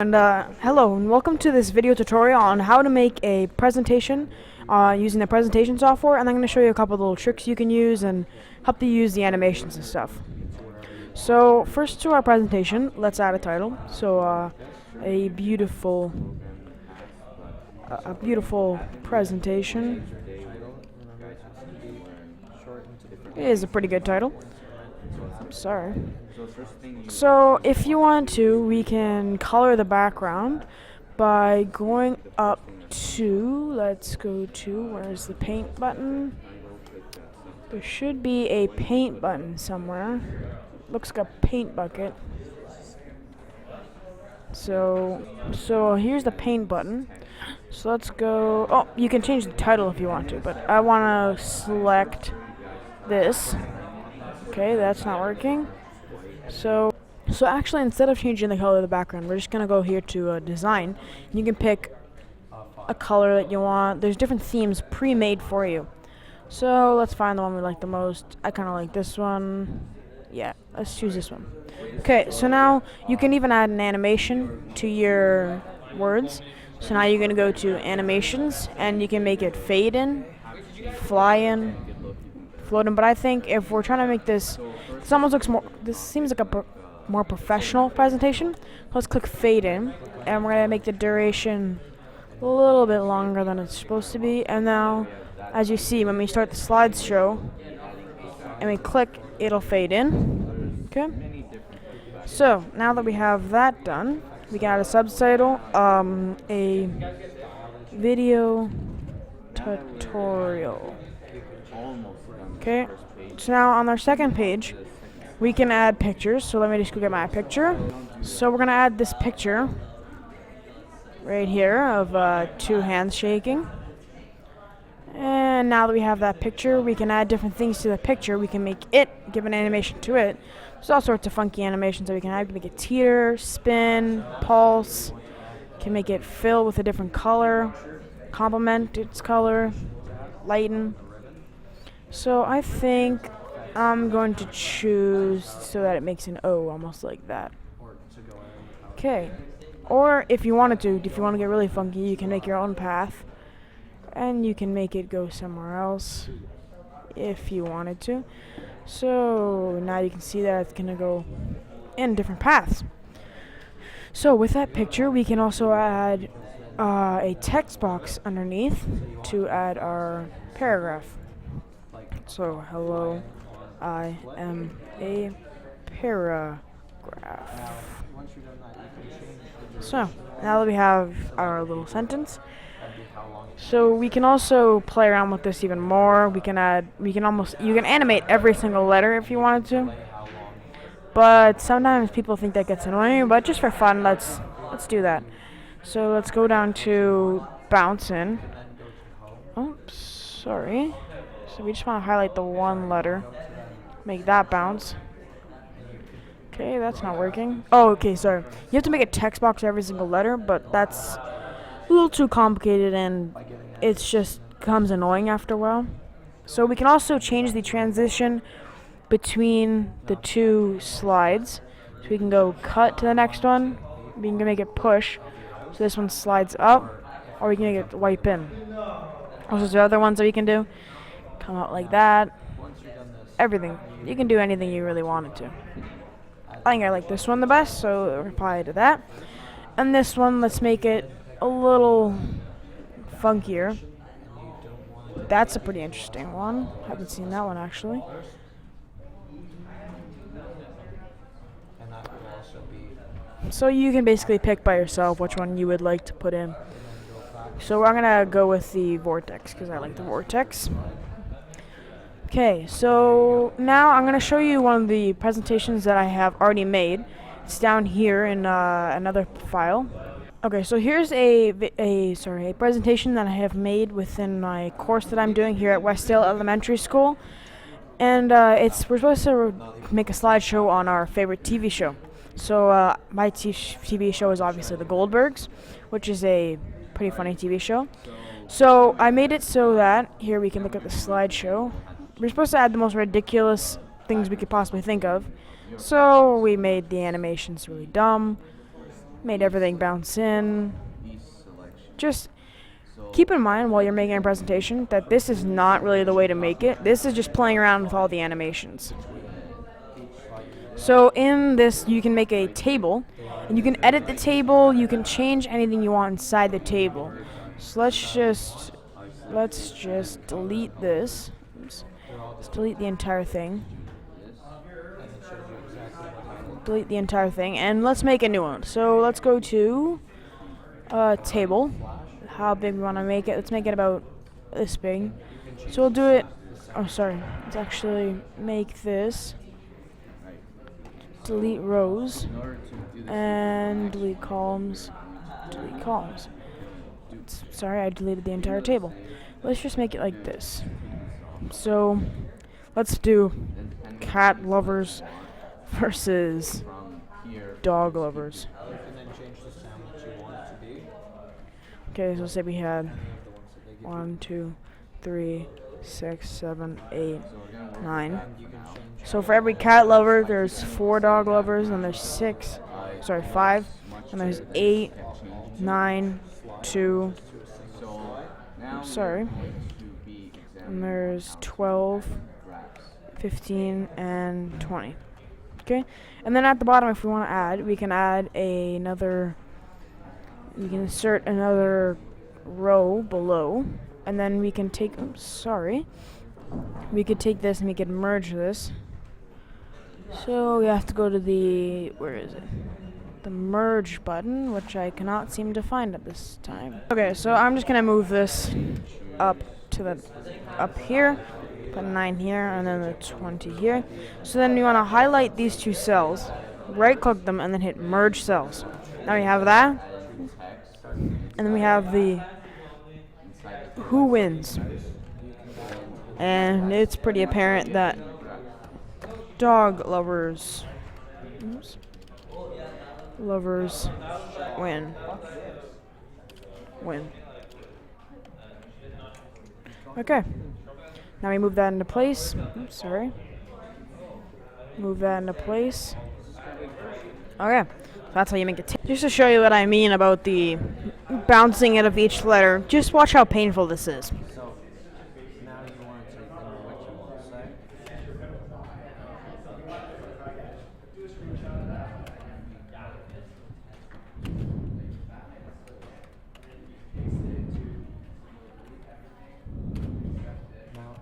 And hello and welcome to this video tutorial on how to make a presentation using the presentation software, and I'm going to show you a couple of little tricks you can use and help you use the animations and stuff. So first, to our presentation, let's add a title. So a beautiful presentation is a pretty good title. I'm sorry. So if you want to, we can color the background by going up to, let's go to, where's the paint button? There should be a paint button somewhere. Looks like a paint bucket. So here's the paint button. So let's go, oh, you can change the title if you want to, but I want to select this. Okay, that's not working. So actually, instead of changing the color of the background, we're just going to go here to design. You can pick a color that you want. There's different themes pre-made for you. So let's find the one we like the most. I kind of like this one. Yeah, let's choose this one. Okay, so now you can even add an animation to your words. So now you're going to go to animations, and you can make it fade in, fly in, float in. But I think if we're trying to make this almost looks more, this seems like a more professional presentation. Let's click fade in, and we're going to make the duration a little bit longer than it's supposed to be. And now, as you see, when we start the slideshow and we click, it'll fade in. Okay. So now that we have that done, we can add a subtitle, a video tutorial. Okay. So now on our second page, we can add pictures. So let me just go get my picture. So we're gonna add this picture right here of two hands shaking. And now that we have that picture, we can add different things to the picture. We can make it, give an animation to it. There's all sorts of funky animations that we can add. We can make it teeter, spin, pulse. Can make it fill with a different color, complement its color, lighten. So I think I'm going to choose so that it makes an O, almost like that. Okay. Or if you want to get really funky, you can make your own path, and you can make it go somewhere else if you wanted to. So now you can see that it's gonna go in different paths. So with that picture, we can also add a text box underneath to add our paragraph. So hello, I am a paragraph. So now that we have our little sentence, so we can also play around with this even more. You can animate every single letter if you wanted to. But sometimes people think that gets annoying, but just for fun, let's do that. So let's go down to bounce in. Oops, sorry. So we just want to highlight the one letter, make that bounce. Okay, that's not working. Oh, okay, sorry. You have to make a text box for every single letter, but that's a little too complicated, and it's just becomes annoying after a while. So we can also change the transition between the two slides. So we can go cut to the next one. We can make it push, so this one slides up, or we can make it wipe in. Also, there's other ones that we can do. Come out like that. Everything. You can do anything you really wanted to. I think I like this one the best, so reply to that. And this one, let's make it a little funkier. That's a pretty interesting one. Haven't seen that one actually. So you can basically pick by yourself which one you would like to put in. So I'm gonna go with the vortex because I like the vortex. Okay, so now I'm gonna show you one of the presentations that I have already made. It's down here in another file. Okay, so here's a presentation that I have made within my course that I'm doing here at Westdale Elementary School, and we're supposed to make a slideshow on our favorite TV show. So my TV show is obviously The Goldbergs, which is a pretty funny TV show. So I made it so that here we can look at the slideshow. We're supposed to add the most ridiculous things we could possibly think of. So we made the animations really dumb. Made everything bounce in. Just keep in mind while you're making a presentation that this is not really the way to make it. This is just playing around with all the animations. So in this, you can make a table, and you can edit the table. You can change anything you want inside the table. So let's just delete this. Oops. Let's delete the entire thing. Delete the entire thing, and let's make a new one. So let's go to table. How big we want to make it? Let's make it about this big. So we'll do it. Oh, sorry. Let's actually make this. Delete rows and delete columns. Delete columns. Sorry, I deleted the entire table. Let's just make it like this. So let's do cat lovers versus dog lovers. Okay, so say we had 1, 2, 3, 6, 7, 8, 9. So for every cat lover, there's 4 dog lovers, and there's 5, and there's 8, 9, 2, and there's 12, 15, and 20. Okay, and then at the bottom, if we want to add, we can add another, we can insert another row below, and then we can take, we could take this and we could merge this. So we have to go to the, where is it? The merge button, which I cannot seem to find at this time. Okay, so I'm just gonna move this up here, put 9 here, and then the 20 here. So then we want to highlight these 2 cells, right click them, and then hit merge cells. Now we have that, and then we have the who wins, and it's pretty apparent that dog lovers win. Okay. Now we move that into place. Oops, sorry. Move that into place. Okay. So that's how you make it. Just to show you what I mean about the bouncing it of each letter, just watch how painful this is.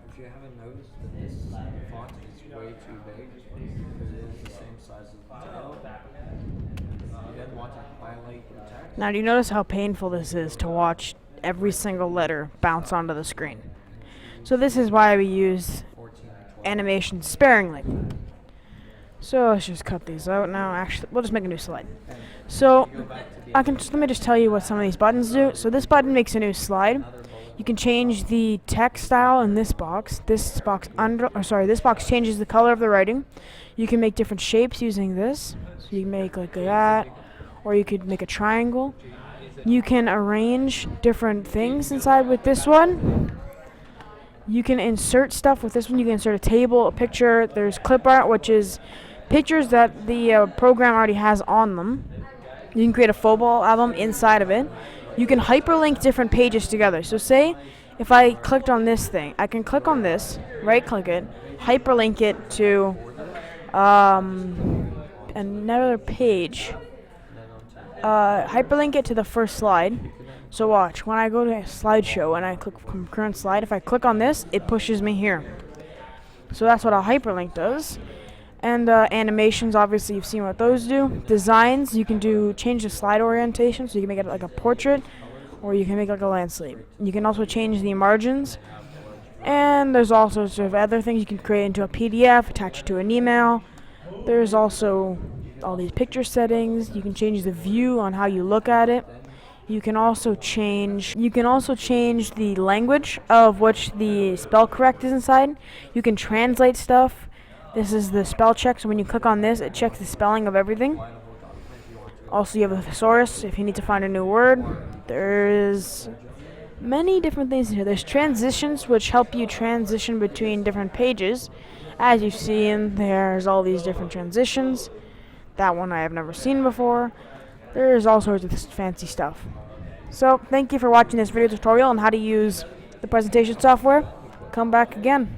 If you haven't noticed that this font is way too big because it is the same size as the title, you then want to highlight your text. Now do you notice how painful this is to watch every single letter bounce onto the screen? So this is why we use animation sparingly. So let's just cut these out now. Actually, we'll just make a new slide. So let me just tell you what some of these buttons do. So this button makes a new slide. You can change the text style in this box. This box changes the color of the writing. You can make different shapes using this. So you can make like that, or you could make a triangle. You can arrange different things inside with this one. You can insert stuff with this one. You can insert a table, a picture. There's clip art, which is pictures that the program already has on them. You can create a photo album inside of it. You can hyperlink different pages together. So say if I clicked on this thing, I can click on this, right click it, hyperlink it to another page, hyperlink it to the first slide. So watch, when I go to a slideshow and I click from current slide, if I click on this, it pushes me here. So that's what a hyperlink does. And animations, obviously you've seen what those do. Designs, you can change the slide orientation, so you can make it like a portrait, or you can make it like a landscape. You can also change the margins, and there's all sorts of other things. You can create into a PDF, attach it to an email. There's also all these picture settings. You can change the view on how you look at it. You can also change the language of which the spell correct is inside. You can translate stuff. This is the spell check, so when you click on this, it checks the spelling of everything. Also, you have a thesaurus if you need to find a new word. There's many different things here. There's transitions, which help you transition between different pages. As you've seen, there's all these different transitions. That one I have never seen before. There's all sorts of fancy stuff. So thank you for watching this video tutorial on how to use the presentation software. Come back again.